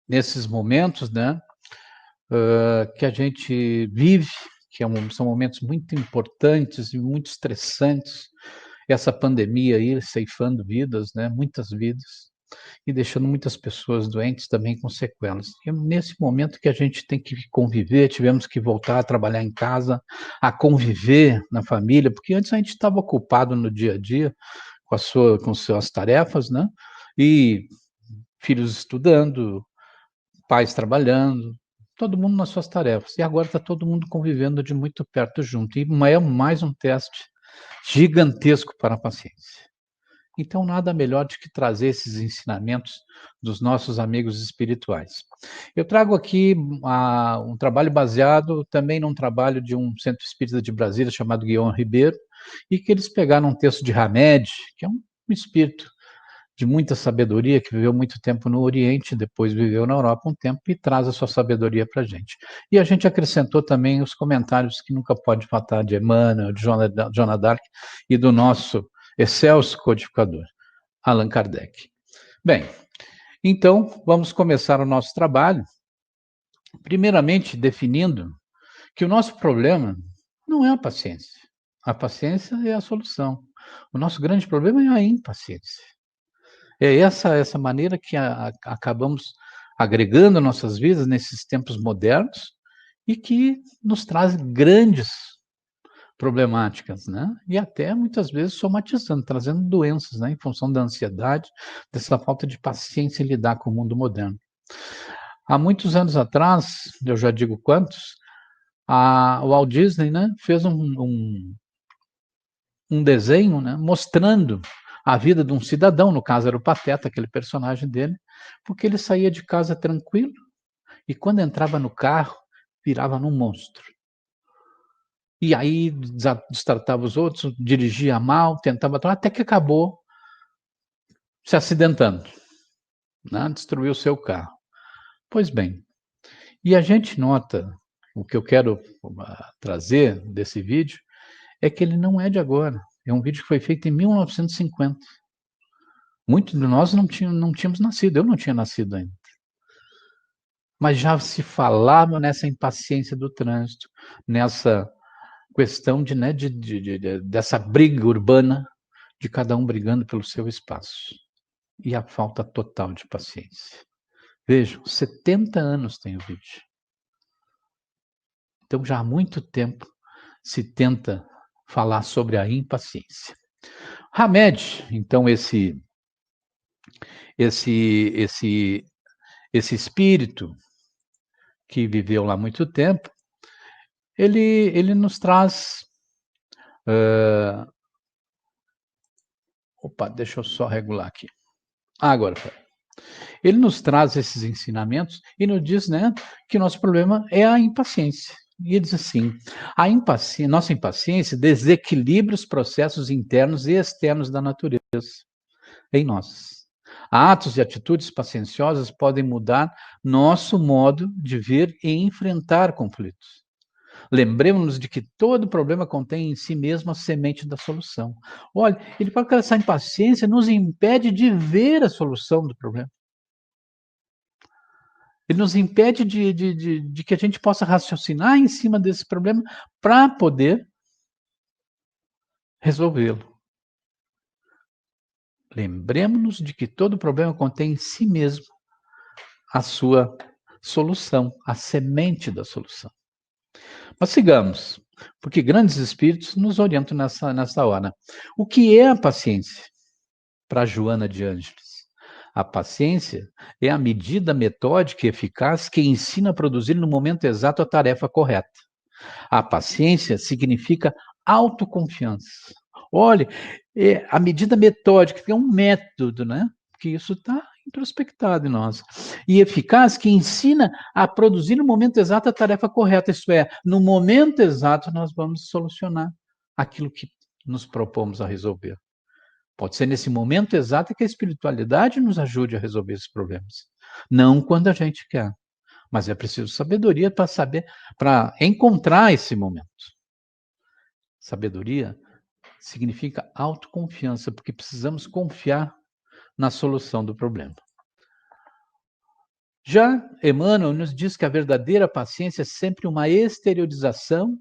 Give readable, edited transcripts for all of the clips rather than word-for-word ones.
nesses momentos, né, que a gente vive, são momentos muito importantes e muito estressantes, essa pandemia aí ceifando vidas, né, muitas vidas, e deixando muitas pessoas doentes também com sequelas. E é nesse momento que a gente tem que conviver, tivemos que voltar a trabalhar em casa, a conviver na família, porque antes a gente estava ocupado no dia a dia com suas tarefas, né, e filhos estudando, pais trabalhando, todo mundo nas suas tarefas. E agora está todo mundo convivendo de muito perto junto. E é mais um teste gigantesco para a paciência. Então, nada melhor do que trazer esses ensinamentos dos nossos amigos espirituais. Eu trago aqui um trabalho baseado também num trabalho de um centro espírita de Brasília chamado Guion Ribeiro, e que eles pegaram um texto de Hamed, que é um espírito de muita sabedoria, que viveu muito tempo no Oriente, depois viveu na Europa um tempo e traz a sua sabedoria para a gente. E a gente acrescentou também os comentários que nunca pode faltar de Emmanuel, de Joana d'Arc e do nosso excelso codificador, Allan Kardec. Bem, então vamos começar o nosso trabalho, primeiramente definindo que o nosso problema não é a paciência. A paciência é a solução. O nosso grande problema é a impaciência. É essa maneira que acabamos agregando nossas vidas nesses tempos modernos e que nos traz grandes problemáticas, né? E até muitas vezes somatizando, trazendo doenças, né? Em função da ansiedade, dessa falta de paciência em lidar com o mundo moderno. Há muitos anos atrás, eu já digo quantos, o Walt Disney, né, fez um desenho, né, mostrando a vida de um cidadão, no caso era o Pateta, aquele personagem dele, porque ele saía de casa tranquilo e quando entrava no carro, virava num monstro. E aí destratava os outros, dirigia mal, tentava, até que acabou se acidentando, né, destruiu o seu carro. Pois bem, e a gente nota, o que eu quero trazer desse vídeo, é que ele não é de agora. É um vídeo que foi feito em 1950. Muitos de nós não tínhamos nascido, eu não tinha nascido ainda. Mas já se falava nessa impaciência do trânsito, nessa questão né, dessa briga urbana, de cada um brigando pelo seu espaço. E a falta total de paciência. Vejam, 70 anos tem o vídeo. Então, já há muito tempo se tenta falar sobre a impaciência. Hamed, então, esse espírito que viveu lá muito tempo, ele nos traz. Opa, deixa eu só regular aqui. Agora, ele nos traz esses ensinamentos e nos diz, né, que nosso problema é a impaciência. E ele diz assim: nossa impaciência desequilibra os processos internos e externos da natureza em nós. Atos e atitudes pacienciosas podem mudar nosso modo de ver e enfrentar conflitos. Lembremos-nos de que todo problema contém em si mesmo a semente da solução. Olha, ele fala que essa impaciência nos impede de ver a solução do problema. Ele nos impede de que a gente possa raciocinar em cima desse problema para poder resolvê-lo. Lembremos-nos de que todo problema contém em si mesmo a sua solução, a semente da solução. Mas sigamos, porque grandes espíritos nos orientam nessa hora. O que é a paciência? Para Joana de Ângeles. A paciência é a medida metódica e eficaz que ensina a produzir no momento exato a tarefa correta. A paciência significa autoconfiança. Olha, a medida metódica, que é um método, né? Que isso está introspectado em nós. E eficaz, que ensina a produzir no momento exato a tarefa correta, isto é, no momento exato nós vamos solucionar aquilo que nos propomos a resolver. Pode ser nesse momento exato que a espiritualidade nos ajude a resolver esses problemas. Não quando a gente quer, mas é preciso sabedoria para saber, para encontrar esse momento. Sabedoria significa autoconfiança, porque precisamos confiar na solução do problema. Já Emmanuel nos diz que a verdadeira paciência é sempre uma exteriorização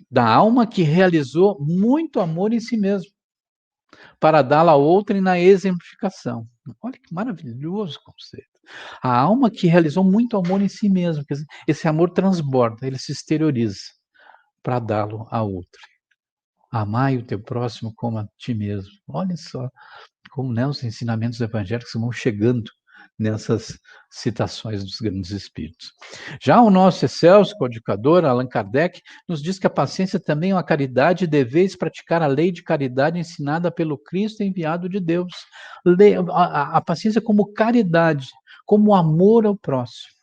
da alma que realizou muito amor em si mesmo, para dá-la a outrem na exemplificação. Olha que maravilhoso conceito. A alma que realizou muito amor em si mesmo, quer dizer, esse amor transborda, ele se exterioriza para dá-lo a outrem. Amai o teu próximo como a ti mesmo. Olha só como, né, os ensinamentos evangélicos vão chegando nessas citações dos grandes espíritos. Já o nosso excelso codificador, Allan Kardec, nos diz que a paciência também é uma caridade e deveis praticar a lei de caridade ensinada pelo Cristo enviado de Deus. A paciência como caridade, como amor ao próximo.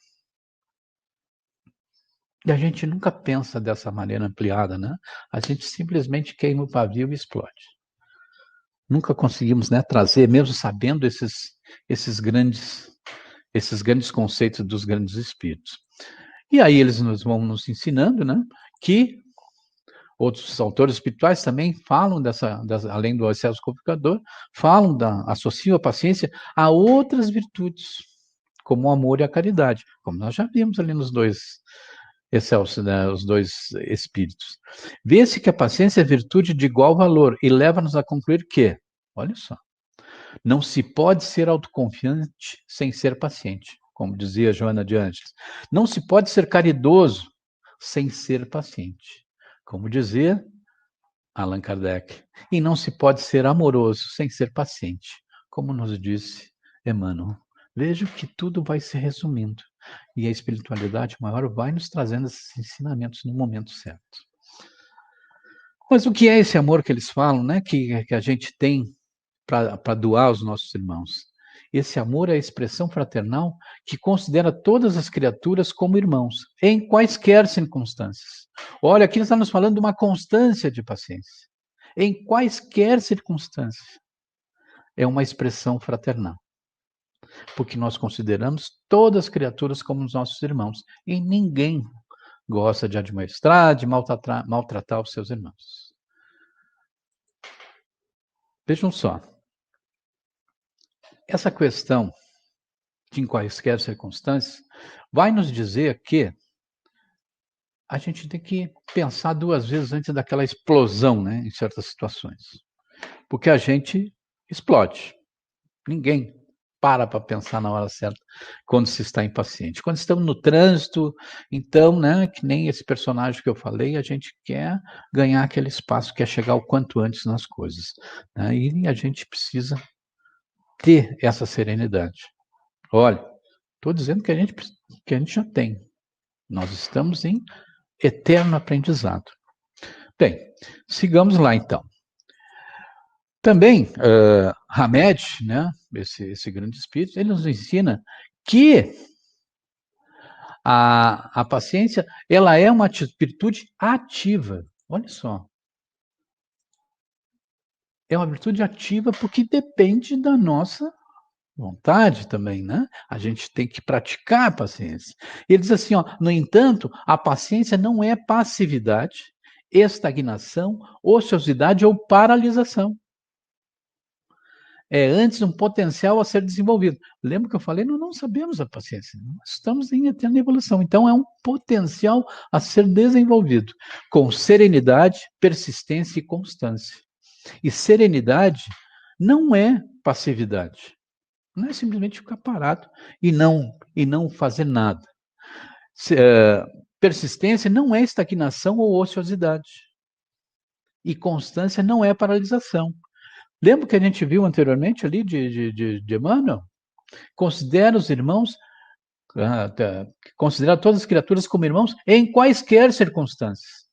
E a gente nunca pensa dessa maneira ampliada, né? A gente simplesmente queima o pavio e explode. Nunca conseguimos, né, trazer, mesmo sabendo esses grandes conceitos dos grandes espíritos. E aí eles vão nos ensinando, né, que outros autores espirituais também falam além do excelso codificador, associam a paciência a outras virtudes, como o amor e a caridade, como nós já vimos ali nos dois excelsos, né, os dois espíritos. Vê-se que a paciência é virtude de igual valor e leva-nos a concluir que, olha só, não se pode ser autoconfiante sem ser paciente, como dizia Joana de Ângeles. Não se pode ser caridoso sem ser paciente, como dizia Allan Kardec. E não se pode ser amoroso sem ser paciente, como nos disse Emmanuel. Veja que tudo vai se resumindo. E a espiritualidade maior vai nos trazendo esses ensinamentos no momento certo. Mas o que é esse amor que eles falam, né? Que a gente tem para doar aos nossos irmãos? Esse amor é a expressão fraternal que considera todas as criaturas como irmãos, em quaisquer circunstâncias. Olha, aqui estamos falando de uma constância de paciência. Em quaisquer circunstâncias. É uma expressão fraternal. Porque nós consideramos todas as criaturas como os nossos irmãos. E ninguém gosta de admoestar, de maltratar os seus irmãos. Vejam só. Essa questão de em quaisquer circunstâncias vai nos dizer que a gente tem que pensar duas vezes antes daquela explosão, né, em certas situações. Porque a gente explode. Ninguém para pensar na hora certa quando se está impaciente. Quando estamos no trânsito, então, né, que nem esse personagem que eu falei, a gente quer ganhar aquele espaço, quer chegar o quanto antes nas coisas. Né, e a gente precisa ter essa serenidade. Olha, estou dizendo que a gente já tem. Nós estamos em eterno aprendizado. Bem, sigamos lá então. Também, Hamed, né, esse grande espírito, ele nos ensina que a paciência, ela é uma virtude ativa. Olha só. É uma virtude ativa porque depende da nossa vontade também, né? A gente tem que praticar a paciência. Ele diz assim, ó, no entanto, a paciência não é passividade, estagnação, ociosidade ou paralisação. É antes um potencial a ser desenvolvido. Lembra que eu falei? Nós não sabemos a paciência. Nós estamos em eterna evolução. Então, é um potencial a ser desenvolvido com serenidade, persistência e constância. E serenidade não é passividade. Não é simplesmente ficar parado e não fazer nada. Persistência não é estagnação ou ociosidade. E constância não é paralisação. Lembra que a gente viu anteriormente ali de Emmanuel? Considera os irmãos, considera todas as criaturas como irmãos em quaisquer circunstâncias.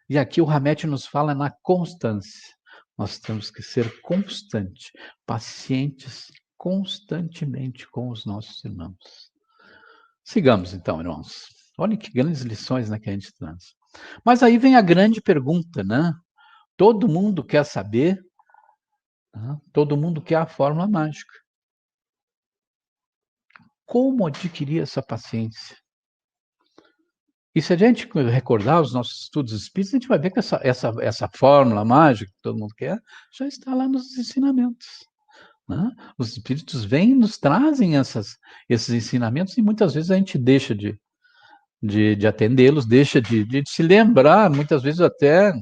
E aqui o Hamed nos fala na constância. Nós temos que ser constantes, pacientes constantemente com os nossos irmãos. Sigamos então, irmãos. Olhem que grandes lições, né, que a gente traz. Mas aí vem a grande pergunta, né? Todo mundo quer saber, né? Todo mundo quer a fórmula mágica. Como adquirir essa paciência? E se a gente recordar os nossos estudos espíritas, a gente vai ver que essa fórmula mágica que todo mundo quer já está lá nos ensinamentos. né? Os espíritos vêm e nos trazem esses ensinamentos e muitas vezes a gente deixa de atendê-los, deixa de se lembrar, muitas vezes até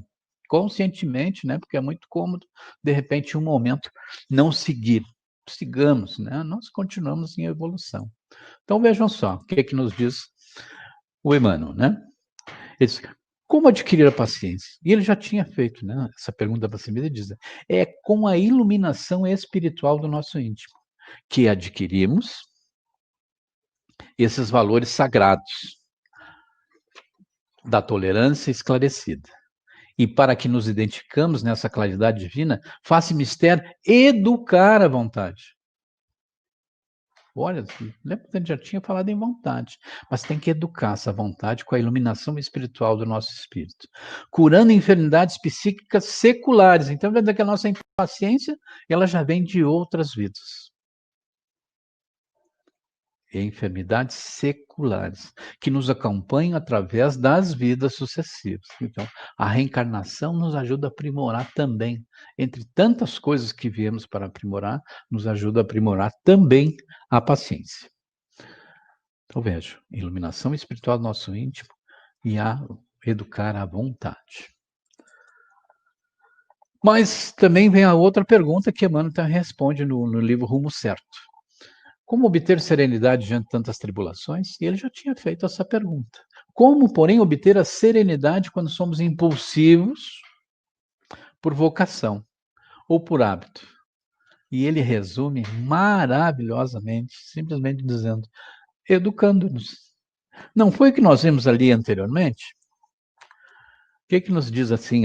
conscientemente, né? Porque é muito cômodo, de repente, em um momento, não seguir. Sigamos, né? Nós continuamos em evolução. Então, vejam só, o que é que nos diz o Emmanuel, né? Ele diz, como adquirir a paciência? E ele já tinha feito, né, essa pergunta para si mesmo, ele diz, é com a iluminação espiritual do nosso íntimo que adquirimos esses valores sagrados da tolerância esclarecida. E para que nos identificamos nessa claridade divina, faça mistério educar a vontade. Olha, lembra que a gente já tinha falado em vontade, mas tem que educar essa vontade com a iluminação espiritual do nosso espírito, curando enfermidades psíquicas seculares. Então, quer dizer que a nossa impaciência, ela já vem de outras vidas. Enfermidades seculares, que nos acompanham através das vidas sucessivas. Então, a reencarnação nos ajuda a aprimorar também. Entre tantas coisas que viemos para aprimorar, nos ajuda a aprimorar também a paciência. Então, veja, iluminação espiritual do nosso íntimo e a educar a vontade. Mas também vem a outra pergunta que Emmanuel responde no livro Rumo Certo. Como obter serenidade diante de tantas tribulações? E ele já tinha feito essa pergunta. Como, porém, obter a serenidade quando somos impulsivos por vocação ou por hábito? E ele resume maravilhosamente, simplesmente dizendo, educando-nos. Não foi o que nós vimos ali anteriormente? O que nos diz assim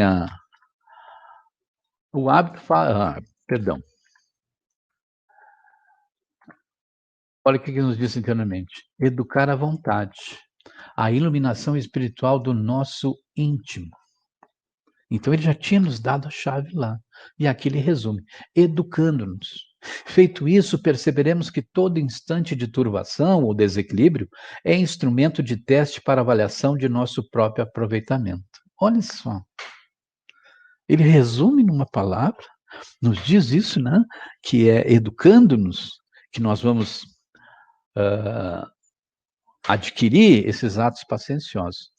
o hábito fala, perdão. Olha o que nos disse anteriormente. Educar a vontade, a iluminação espiritual do nosso íntimo. Então ele já tinha nos dado a chave lá. E aqui ele resume, educando-nos. Feito isso, perceberemos que todo instante de turvação ou desequilíbrio é instrumento de teste para avaliação de nosso próprio aproveitamento. Olha só. Ele resume numa palavra, nos diz isso, né? Que é educando-nos, que nós vamos adquirir esses atos pacienciosos.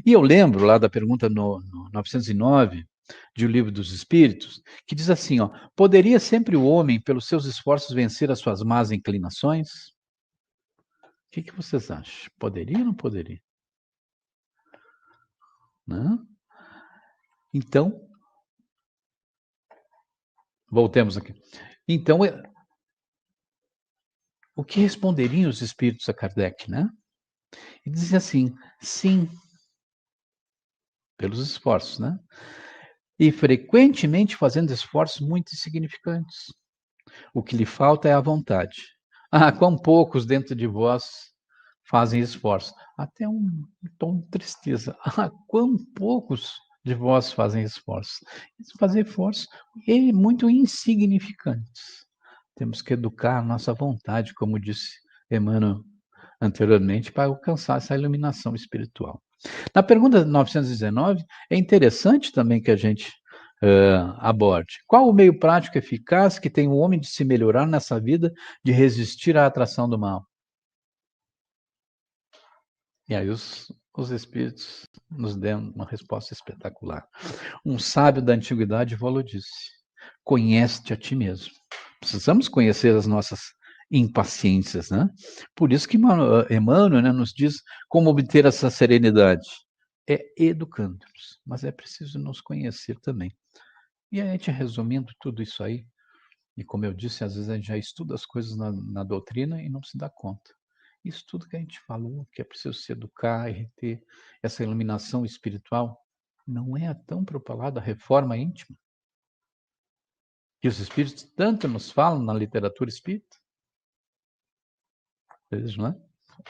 E eu lembro lá da pergunta no 909 de O Livro dos Espíritos, que diz assim, ó, poderia sempre o homem, pelos seus esforços, vencer as suas más inclinações? O que vocês acham? Poderia ou não poderia? Né? Então, voltemos aqui. Então, o que responderiam os espíritos a Kardec, né? E dizia assim, sim, pelos esforços, né? E frequentemente fazendo esforços muito insignificantes. O que lhe falta é a vontade. Ah, quão poucos dentro de vós fazem esforço. Até um tom de tristeza. Ah, quão poucos de vós fazem esforço. Fazer esforço é muito insignificantes. Temos que educar a nossa vontade, como disse Emmanuel anteriormente, para alcançar essa iluminação espiritual. Na pergunta 919, é interessante também que a gente aborde. Qual o meio prático eficaz que tem o homem de se melhorar nessa vida, de resistir à atração do mal? E aí os espíritos nos dão uma resposta espetacular. Um sábio da antiguidade falou disse, conhece-te a ti mesmo. Precisamos conhecer as nossas impaciências, né? Por isso que Emmanuel, né, nos diz como obter essa serenidade. É educando-nos, mas é preciso nos conhecer também. E a gente resumindo tudo isso aí, e como eu disse, às vezes a gente já estuda as coisas na doutrina e não se dá conta. Isso tudo que a gente falou, que é preciso se educar e ter essa iluminação espiritual, não é tão propalada a reforma íntima, que os espíritos tanto nos falam na literatura espírita. Não é?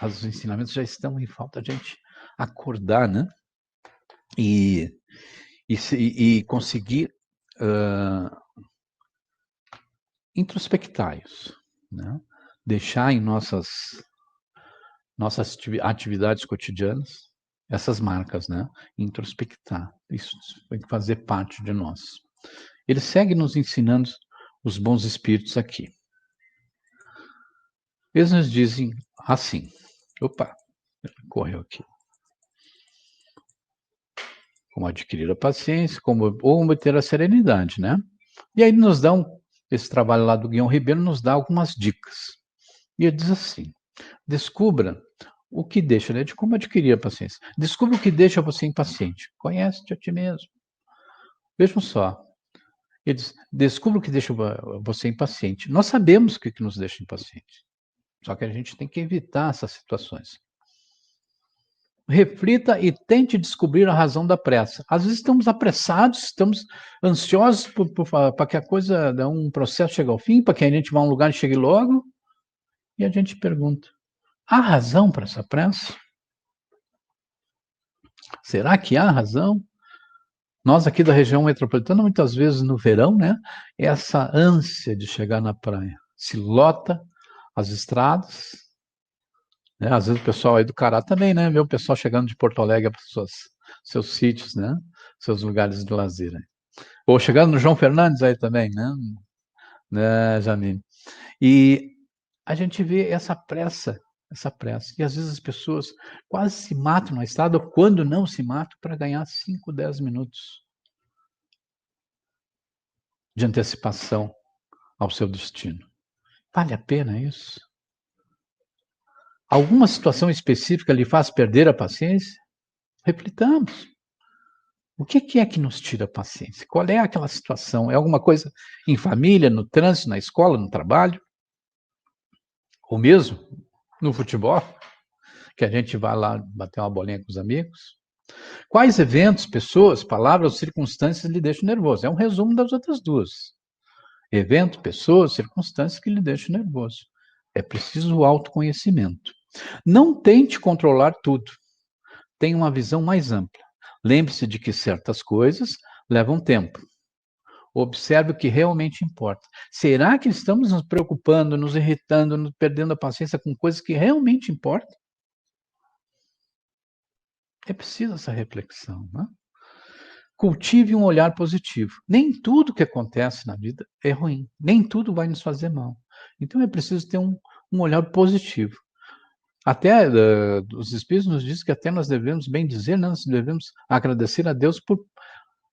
Os ensinamentos já estão em falta de a gente acordar, né? E conseguir introspectar-os, né? Deixar em nossas atividades cotidianas essas marcas, né? Introspectar. Isso tem que fazer parte de nós. Ele segue nos ensinando os bons espíritos aqui. Eles nos dizem assim, opa, correu aqui. Como adquirir a paciência, ou obter a serenidade, né? E aí nos dão, esse trabalho lá do Guion Ribeiro nos dá algumas dicas. E ele diz assim, descubra o que deixa, né, de como adquirir a paciência. Descubra o que deixa você impaciente. Conhece-te a ti mesmo. Vejam só. Ele diz, descubra o que deixa você impaciente. Nós sabemos o que nos deixa impaciente. Só que a gente tem que evitar essas situações. Reflita e tente descobrir a razão da pressa. Às vezes estamos apressados, estamos ansiosos para que a coisa, um processo chegue ao fim, para que a gente vá a um lugar e chegue logo, e a gente pergunta, há razão para essa pressa? Será que há razão? Nós aqui da região metropolitana, muitas vezes no verão, né, essa ânsia de chegar na praia. Se lota as estradas, né, às vezes o pessoal aí do Cará também, né, vê o pessoal chegando de Porto Alegre para seus sítios, né, seus lugares de lazer. Né. Ou chegando no João Fernandes aí também, né, Janine? E a gente vê essa pressa. E às vezes as pessoas quase se matam na estrada, ou quando não se matam, para ganhar 5, 10 minutos de antecipação ao seu destino. Vale a pena isso? Alguma situação específica lhe faz perder a paciência? Reflitamos. O que é que nos tira a paciência? Qual é aquela situação? É alguma coisa em família, no trânsito, na escola, no trabalho? Ou mesmo no futebol? Que a gente vai lá bater uma bolinha com os amigos? Quais eventos, pessoas, palavras ou circunstâncias lhe deixam nervoso? É um resumo das outras duas. Evento, pessoas, circunstâncias que lhe deixam nervoso. É preciso o autoconhecimento. Não tente controlar tudo. Tenha uma visão mais ampla. Lembre-se de que certas coisas levam tempo. Observe o que realmente importa. Será que estamos nos preocupando, nos irritando, perdendo a paciência com coisas que realmente importam? É preciso essa reflexão, né? Cultive um olhar positivo. Nem tudo que acontece na vida é ruim. Nem tudo vai nos fazer mal. Então é preciso ter um olhar positivo. Até os Espíritos nos dizem que até nós devemos bem dizer, né? Nós devemos agradecer a Deus por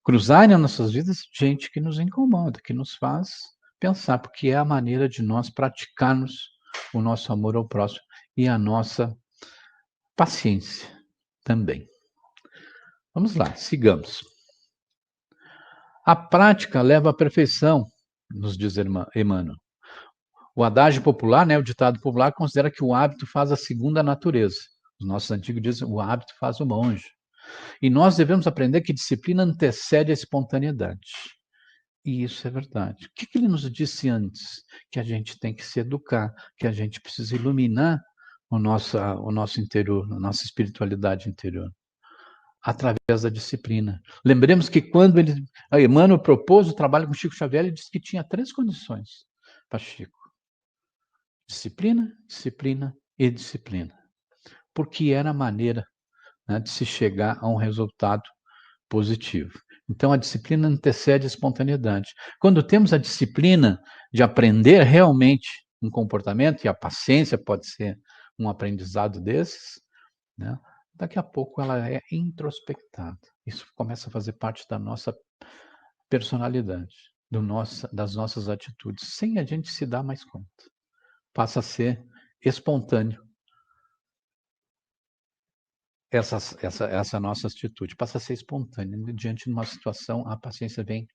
cruzar nas nossas vidas gente que nos incomoda, que nos faz pensar, porque é a maneira de nós praticarmos o nosso amor ao próximo e a nossa paciência também. Vamos lá, sigamos. A prática leva à perfeição, nos diz Emmanuel. O adágio popular, né, o ditado popular, considera que o hábito faz a segunda natureza. Os nossos antigos dizem o hábito faz o monge. E nós devemos aprender que disciplina antecede a espontaneidade. E isso é verdade. O que ele nos disse antes? Que a gente tem que se educar, que a gente precisa iluminar o nosso interior, a nossa espiritualidade interior, através da disciplina. Lembremos que quando Emmanuel propôs o trabalho com Chico Xavier, ele disse que tinha 3 condições para Chico. Disciplina, disciplina e disciplina. Porque era a maneira, né, de se chegar a um resultado positivo. Então, a disciplina antecede a espontaneidade. Quando temos a disciplina de aprender realmente um comportamento, e a paciência pode ser um aprendizado desses, né, daqui a pouco ela é introspectada. Isso começa a fazer parte da nossa personalidade, das nossas atitudes, sem a gente se dar mais conta. Passa a ser espontâneo essa nossa atitude, passa a ser espontânea. Diante de uma situação, a paciência vem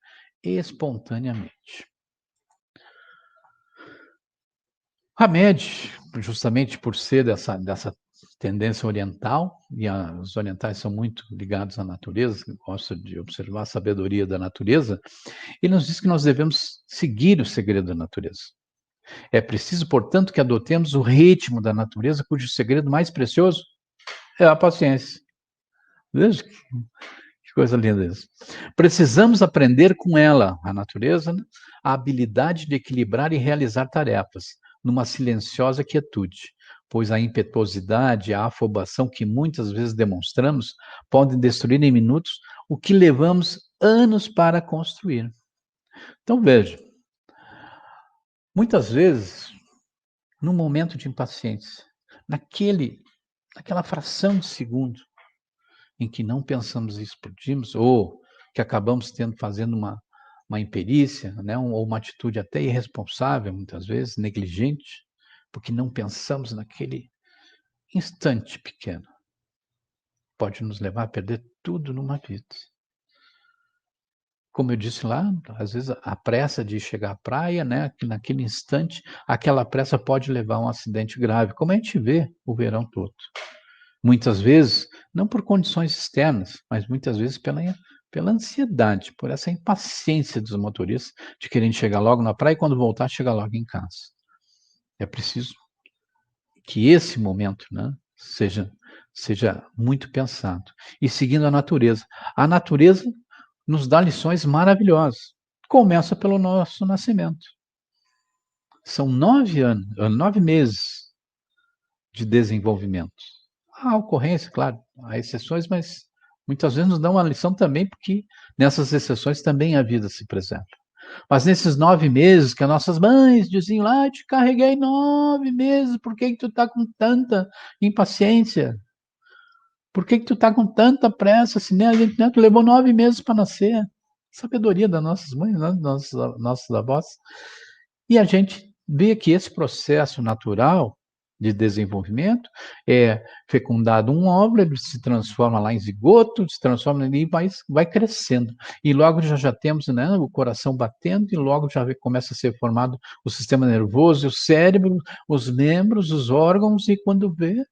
espontaneamente. A MED, justamente por ser dessa tendência oriental, e os orientais são muito ligados à natureza, gostam de observar a sabedoria da natureza, ele nos diz que nós devemos seguir o segredo da natureza. É preciso, portanto, que adotemos o ritmo da natureza, cujo segredo mais precioso é a paciência. Veja que coisa linda isso. Precisamos aprender com ela, a natureza, né, a habilidade de equilibrar e realizar tarefas, numa silenciosa quietude, pois a impetuosidade e a afobação que muitas vezes demonstramos podem destruir em minutos o que levamos anos para construir. Então veja, muitas vezes num momento de impaciência, naquela fração de segundo em que não pensamos e explodimos, ou que acabamos fazendo uma imperícia, né, ou uma atitude até irresponsável, muitas vezes, negligente, porque não pensamos naquele instante pequeno. Pode nos levar a perder tudo numa vida. Como eu disse lá, às vezes a pressa de chegar à praia, né, que naquele instante, aquela pressa pode levar a um acidente grave, como a gente vê o verão todo. Muitas vezes, não por condições externas, mas muitas vezes pela ansiedade, por essa impaciência dos motoristas de quererem chegar logo na praia e quando voltar, chegar logo em casa. É preciso que esse momento, né, seja muito pensado. E seguindo a natureza. A natureza nos dá lições maravilhosas. Começa pelo nosso nascimento. São 9 meses de desenvolvimento. Há ocorrência, claro, há exceções, mas muitas vezes nos dão uma lição também, porque nessas exceções também a vida se preserva. Mas nesses 9 meses que as nossas mães diziam lá, te carreguei 9 meses, por que tu está com tanta impaciência? Por que tu está com tanta pressa? Assim, né? A gente, né? Tu levou 9 meses para nascer. Sabedoria das nossas mães, né? Nossos avós. E a gente vê que esse processo natural de desenvolvimento é fecundado um óvulo, ele se transforma lá em zigoto, se transforma ali e vai crescendo. E logo já temos, né, o coração batendo e logo já começa a ser formado o sistema nervoso, o cérebro, os membros, os órgãos e quando vê,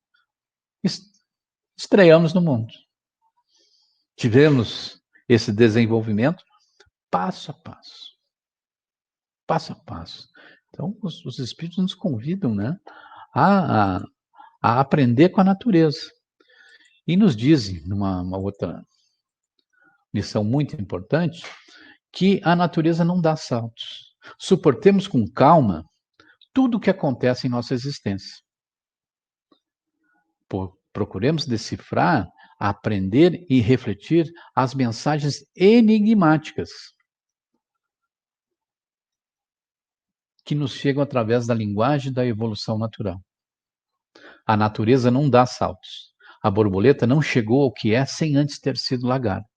estreamos no mundo. Tivemos esse desenvolvimento passo a passo. Passo a passo. Então, os espíritos nos convidam, né, a, a, a aprender com a natureza. E nos dizem, numa outra lição muito importante, que a natureza não dá saltos. Suportemos com calma tudo o que acontece em nossa existência. Procuremos decifrar, aprender e refletir as mensagens enigmáticas que nos chegam através da linguagem da evolução natural. A natureza não dá saltos. A borboleta não chegou ao que é sem antes ter sido lagarta.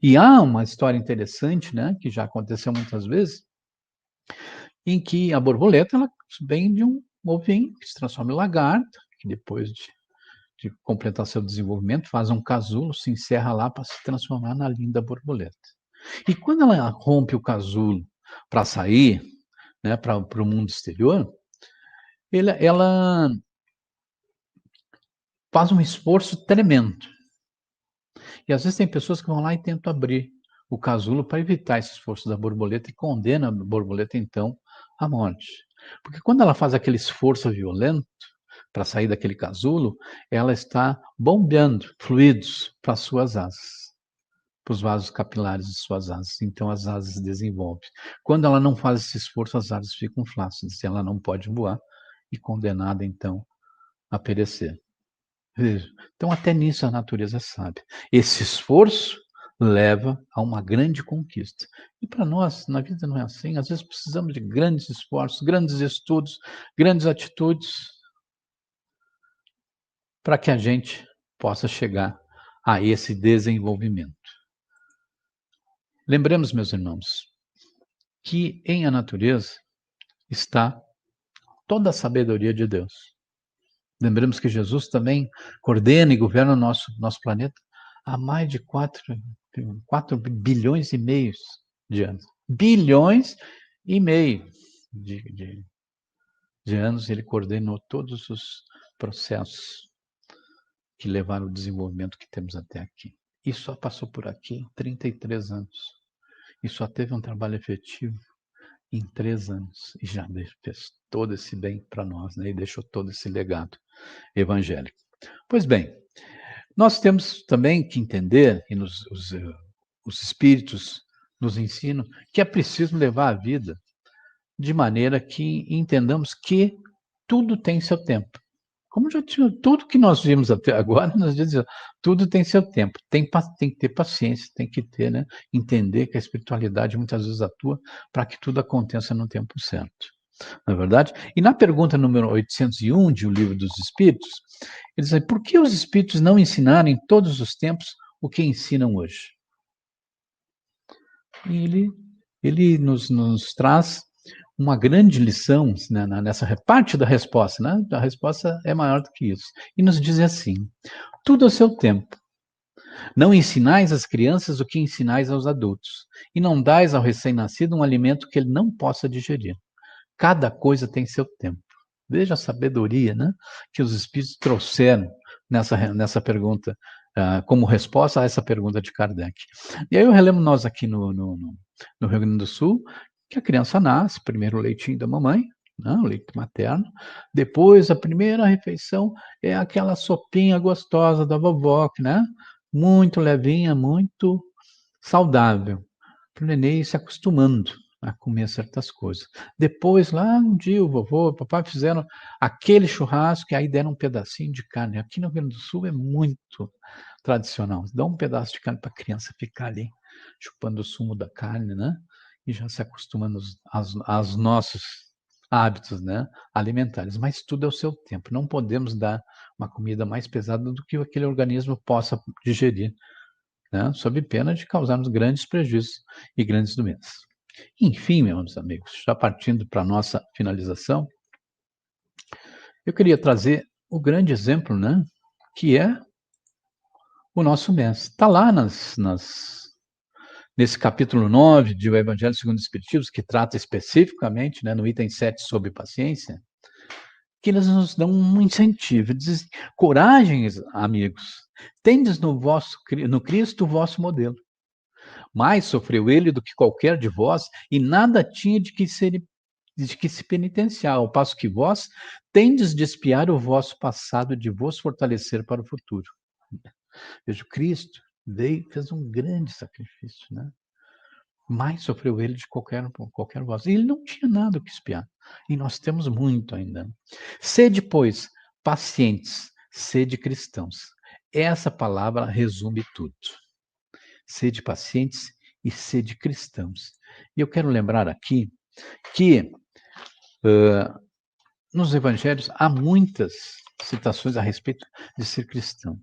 E há uma história interessante, né, que já aconteceu muitas vezes, em que a borboleta ela vem de um ovinho que se transforma em lagarta, que depois de completar seu desenvolvimento faz um casulo, se encerra lá para se transformar na linda borboleta. E quando ela rompe o casulo para sair, né, para o mundo exterior, ela faz um esforço tremendo. E às vezes tem pessoas que vão lá e tentam abrir o casulo para evitar esse esforço da borboleta e condena a borboleta, então, à morte. Porque quando ela faz aquele esforço violento para sair daquele casulo, ela está bombeando fluidos para as suas asas, para os vasos capilares de suas asas. Então as asas se desenvolvem. Quando ela não faz esse esforço, as asas ficam flácidas, ela não pode voar e condenada, então, a perecer. Veja, então até nisso a natureza sabe. Esse esforço leva a uma grande conquista. E para nós, na vida não é assim. Às vezes precisamos de grandes esforços, grandes estudos, grandes atitudes para que a gente possa chegar a esse desenvolvimento. Lembremos, meus irmãos, que em a natureza está toda a sabedoria de Deus. Lembremos que Jesus também coordena e governa o nosso planeta há mais de 4 bilhões e meio de anos. Bilhões e meio de anos ele coordenou todos os processos que levaram ao desenvolvimento que temos até aqui. E só passou por aqui 33 anos. E só teve um trabalho efetivo em 3 anos. E já fez todo esse bem para nós, né? E deixou todo esse legado evangélico. Pois bem, nós temos também que entender, e os espíritos nos ensinam, que é preciso levar a vida de maneira que entendamos que tudo tem seu tempo. Como já tinha tudo que nós vimos até agora, nós dizemos, tudo tem seu tempo. Tem que ter paciência, tem que ter, né? Entender que a espiritualidade muitas vezes atua para que tudo aconteça no tempo certo. não é verdade? E na pergunta número 801 de O Livro dos Espíritos, ele diz: por que os espíritos não ensinaram em todos os tempos o que ensinam hoje? E ele nos traz uma grande lição, né, nessa parte da resposta, né? A resposta é maior do que isso. E nos diz assim: tudo ao seu tempo. Não ensinais às crianças o que ensinais aos adultos, e não dais ao recém-nascido um alimento que ele não possa digerir. Cada coisa tem seu tempo. Veja a sabedoria, né, que os espíritos trouxeram nessa pergunta, como resposta a essa pergunta de Kardec. E aí eu relembro nós aqui no Rio Grande do Sul, que a criança nasce, primeiro o leitinho da mamãe, né, o leite materno, depois a primeira refeição é aquela sopinha gostosa da vovó, né, muito levinha, muito saudável, para o neném ir se acostumando a comer certas coisas. Depois, lá um dia, o vovô, o papai fizeram aquele churrasco e aí deram um pedacinho de carne. Aqui no Rio Grande do Sul é muito tradicional. Dá um pedaço de carne para a criança ficar ali, chupando o sumo da carne, né? E já se acostumando aos nossos hábitos, né, alimentares. Mas tudo é o seu tempo. Não podemos dar uma comida mais pesada do que aquele organismo possa digerir, né, sob pena de causarmos grandes prejuízos e grandes doenças. Enfim, meus amigos, já partindo para a nossa finalização, eu queria trazer o grande exemplo, né, que é o nosso mestre. Está lá nesse capítulo 9 de O Evangelho segundo o Espiritismo, que trata especificamente, né, no item 7 sobre paciência, que eles nos dão um incentivo, dizem: coragem, amigos, tendes no Cristo o vosso modelo. Mais sofreu ele do que qualquer de vós, e nada tinha de que se penitenciar, ao passo que vós tendes de espiar o vosso passado, de vos fortalecer para o futuro. Veja, Cristo veio e fez um grande sacrifício, né? Mais sofreu ele de qualquer voz. E ele não tinha nada o que espiar. E nós temos muito ainda. Sede, pois, pacientes, sede cristãos. Essa palavra resume tudo. Sede pacientes e sede cristãos. E eu quero lembrar aqui que nos evangelhos há muitas citações a respeito de ser cristão.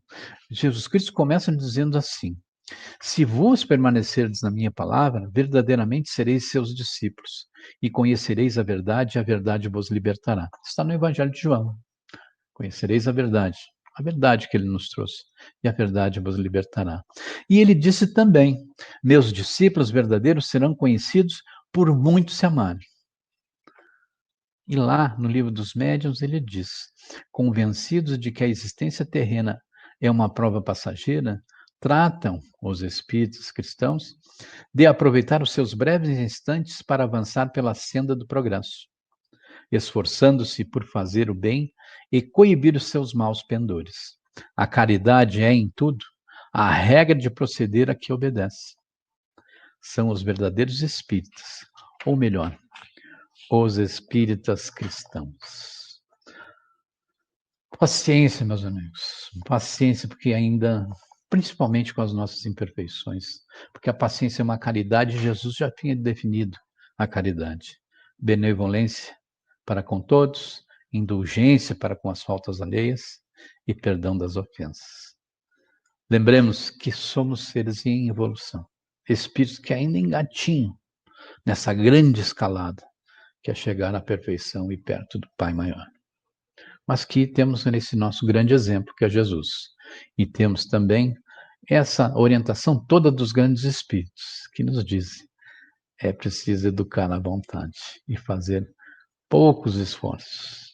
Jesus Cristo começa dizendo assim: se vos permanecerdes na minha palavra, verdadeiramente sereis seus discípulos, e conhecereis a verdade vos libertará. Está no Evangelho de João. Conhecereis a verdade que ele nos trouxe, e a verdade vos libertará. E ele disse também: meus discípulos verdadeiros serão conhecidos por muitos se amarem. E lá, no Livro dos Médiuns, ele diz: convencidos de que a existência terrena é uma prova passageira, tratam os espíritos cristãos de aproveitar os seus breves instantes para avançar pela senda do progresso, esforçando-se por fazer o bem e coibir os seus maus pendores. A caridade é, em tudo, a regra de proceder a que obedece. São os verdadeiros espíritas, ou melhor, os espíritas cristãos. Paciência, meus amigos. Paciência, porque ainda, principalmente com as nossas imperfeições, porque a paciência é uma caridade, Jesus já tinha definido a caridade. Benevolência para com todos, indulgência para com as faltas alheias e perdão das ofensas. Lembremos que somos seres em evolução, espíritos que ainda engatinham nessa grande escalada, que é chegar à perfeição e perto do Pai maior. Mas que temos nesse nosso grande exemplo, que é Jesus. E temos também essa orientação toda dos grandes espíritos, que nos dizem: é preciso educar a vontade e fazer poucos esforços.